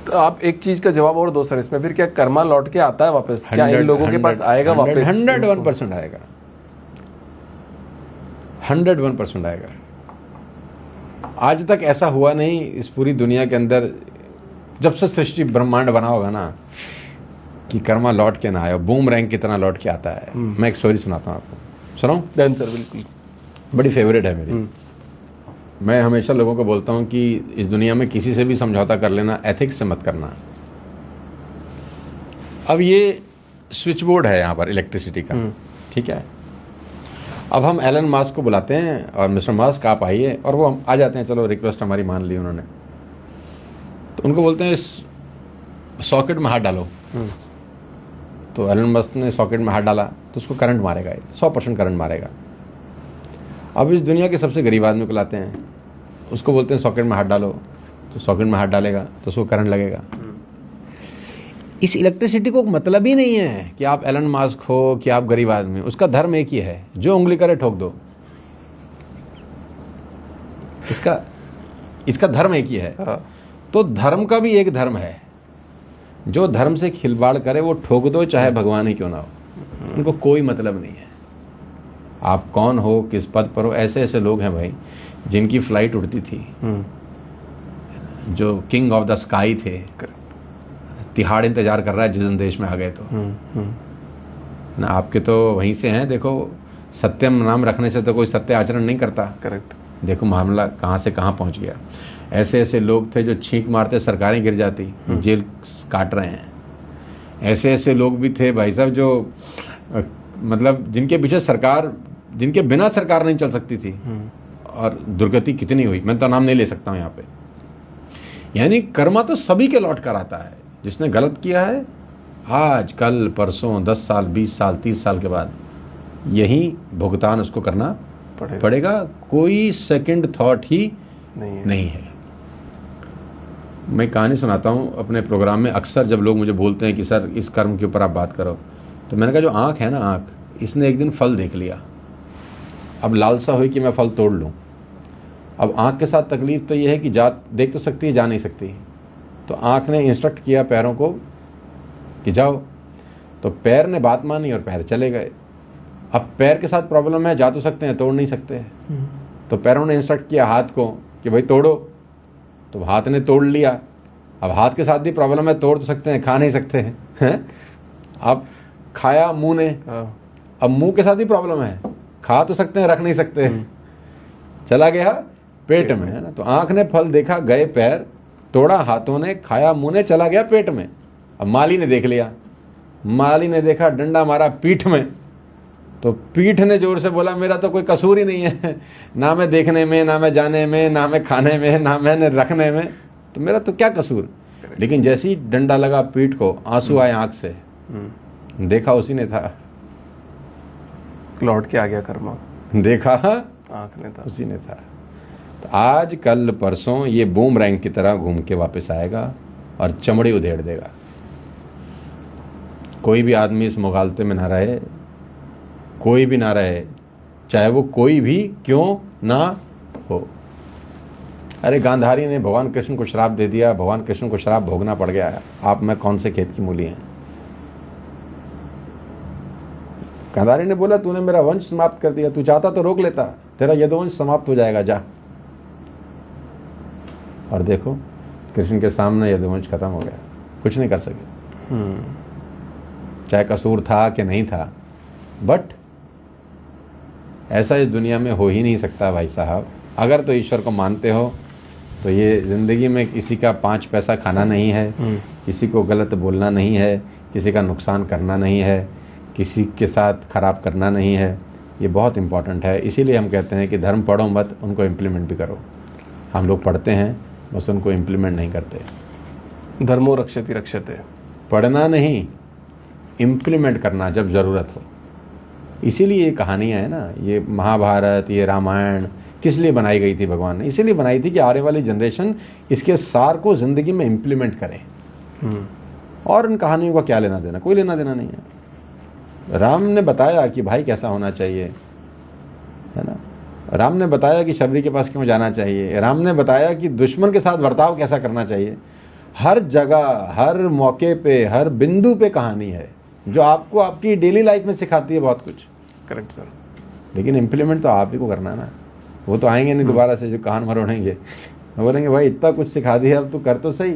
तो आप एक चीज का जवाब और दो सर इसमें, फिर क्या कर्मा लौट के आता है वापस? क्या इन लोगों के पास आएगा वापस? 101% आएगा, 101% आएगा। आज तक ऐसा हुआ नहीं इस पूरी दुनिया के अंदर, जब से सृष्टि ब्रह्मांड बना होगा ना, कि कर्मा लौट के ना आया। बूम रैंक कितना लौट के आता है। मैं एक स्टोरी सुनाता हूँ आपको, सुनाऊं? डन सर, बिल्कुल। बड़ी फेवरेट है मेरी। मैं हमेशा लोगों को बोलता हूँ कि इस दुनिया में किसी से भी समझौता कर लेना, एथिक्स से मत करना। अब ये स्विच बोर्ड है यहाँ पर इलेक्ट्रिसिटी का, ठीक है। अब हम एलन मास्क को बुलाते हैं और मिस्टर मास्क आप आइए, और वो हम आ जाते हैं, चलो रिक्वेस्ट हमारी मान ली उन्होंने। तो उनको बोलते हैं इस सॉकेट में हाथ डालो। तो एलन मास्क ने सॉकेट में हाथ डाला तो उसको करंट मारेगा, 100% करंट मारेगा। अब इस दुनिया के सबसे गरीब आदमी को लाते हैं, उसको बोलते हैं सॉकेट में हाथ डालो, तो सॉकेट में हाथ डालेगा तो उसको करंट लगेगा। इस इलेक्ट्रिसिटी को मतलब ही नहीं है कि आप एलन मास्क हो कि आप गरीब आदमी, उसका धर्म एक ही है, जो उंगली करे ठोक दो। इसका धर्म एक ही है। तो धर्म का भी एक धर्म है, जो धर्म से खिलवाड़ करे वो ठोक दो, चाहे भगवान ही क्यों ना हो, उनको कोई मतलब नहीं है। आप कौन हो, किस पद पर हो। ऐसे ऐसे लोग हैं भाई जिनकी फ्लाइट उड़ती थी, जो किंग ऑफ द स्काई थे, तिहाड़ इंतजार कर रहा है जिस दिन देश में आ गए तो ना। आपके तो वहीं से हैं, देखो सत्यम नाम रखने से तो कोई सत्य आचरण नहीं करता। करेक्ट। देखो मामला कहाँ से कहाँ पहुँच गया। ऐसे ऐसे लोग थे जो छींक मारते सरकारें गिर जाती, जेल काट रहे हैं। ऐसे ऐसे लोग भी थे भाई साहब जो मतलब जिनके पीछे सरकार, जिनके बिना सरकार नहीं चल सकती थी, और दुर्गति कितनी हुई, मैं तो नाम नहीं ले सकता हूँ यहाँ पे। यानी कर्मा तो सभी के लौट कर आता है। जिसने गलत किया है आज कल परसों 10 साल 20 साल 30 साल के बाद यही भुगतान उसको करना पड़ेगा। कोई सेकंड थॉट ही नहीं है। मैं कहानी सुनाता हूँ अपने प्रोग्राम में। अक्सर जब लोग मुझे बोलते हैं कि सर इस कर्म के ऊपर आप बात करो, तो मैंने कहा जो आँख है ना, आँख, इसने एक दिन फल देख लिया। अब लालसा हुई कि मैं फल तोड़ लूँ। अब आँख के साथ तकलीफ तो ये है कि जा देख तो सकती है, जा नहीं सकती। तो आँख ने इंस्ट्रक्ट किया पैरों को कि जाओ, तो पैर ने बात मानी और पैर चले गए। अब पैर के साथ प्रॉब्लम है, जा तो सकते हैं, तोड़ नहीं सकते। तो पैरों ने इंस्ट्रक्ट किया हाथ को कि भाई तोड़ो, तो हाथ ने तोड़ लिया। अब हाथ के साथ भी प्रॉब्लम है, तोड़ तो सकते हैं, खा नहीं सकते हैं। अब खाया मुंह ने, अब मुंह के साथ ही प्रॉब्लम है, खा तो सकते हैं, रख नहीं सकते। चला गया पेट में, है ना। तो आंख ने फल देखा, गए पैर, तोड़ा हाथों ने, खाया मुंह ने, चला गया पेट में। अब माली ने देख लिया, माली ने देखा, डंडा मारा पीठ में। तो पीठ ने जोर से बोला मेरा तो कोई कसूर ही नहीं है, ना मैं देखने में, ना मैं जाने में, ना मैं खाने में, ना मैंने रखने में, तो मेरा तो क्या कसूर। लेकिन जैसे ही डंडा लगा पीठ को, आंसू आए आंख से, देखा उसी ने था, लौट के आ गया कर्मा। देखा आंख ने था, उसी ने था। तो आज कल परसों ये बूम रैंक की तरह घूम के वापस आएगा और चमड़ी उधेड़ देगा। कोई भी आदमी इस मुगालते में ना रहे, कोई भी ना रहे, चाहे वो कोई भी क्यों ना हो। अरे गांधारी ने भगवान कृष्ण को श्राप दे दिया, भगवान कृष्ण को श्राप भोगना पड़ गया। आप मैं कौन से खेत की मूली हैं। गांधारी ने बोला तूने मेरा वंश समाप्त कर दिया, तू चाहता तो रोक लेता, तेरा यदुवंश समाप्त हो जाएगा, जा। और देखो कृष्ण के सामने यदुवंश खत्म हो गया, कुछ नहीं कर सके। चाहे कसूर था कि नहीं था, बट ऐसा इस दुनिया में हो ही नहीं सकता भाई साहब। अगर तो ईश्वर को मानते हो तो ये ज़िंदगी में किसी का 5 पैसा खाना नहीं है, किसी को गलत बोलना नहीं है, किसी का नुकसान करना नहीं है, किसी के साथ ख़राब करना नहीं है। ये बहुत इम्पॉर्टेंट है। इसीलिए हम कहते हैं कि धर्म पढ़ो मत, उनको इम्प्लीमेंट भी करो। हम लोग पढ़ते हैं बस उनको इम्प्लीमेंट नहीं करते। धर्मो रक्षति रक्षते, पढ़ना नहीं, इम्प्लीमेंट करना जब ज़रूरत हो। इसीलिए ये कहानियाँ हैं ना, ये महाभारत, ये रामायण किस लिए बनाई गई थी? भगवान ने इसीलिए बनाई थी कि आने वाली जनरेशन इसके सार को ज़िंदगी में इम्प्लीमेंट करे। और इन कहानियों का क्या लेना देना? कोई लेना देना नहीं है। राम ने बताया कि भाई कैसा होना चाहिए, है ना। राम ने बताया कि शबरी के पास क्यों जाना चाहिए। राम ने बताया कि दुश्मन के साथ बर्ताव कैसा करना चाहिए। हर जगह, हर मौके पे, हर बिंदु पे कहानी है जो आपको आपकी डेली लाइफ में सिखाती है बहुत कुछ। Correct sir. लेकिन इम्प्लीमेंट तो आप ही को करना है ना। वो तो आएंगे नहीं दोबारा से जो कान मरोड़ेंगे, बोलेंगे भाई इतना कुछ सिखा दिया, अब तो कर तो सही।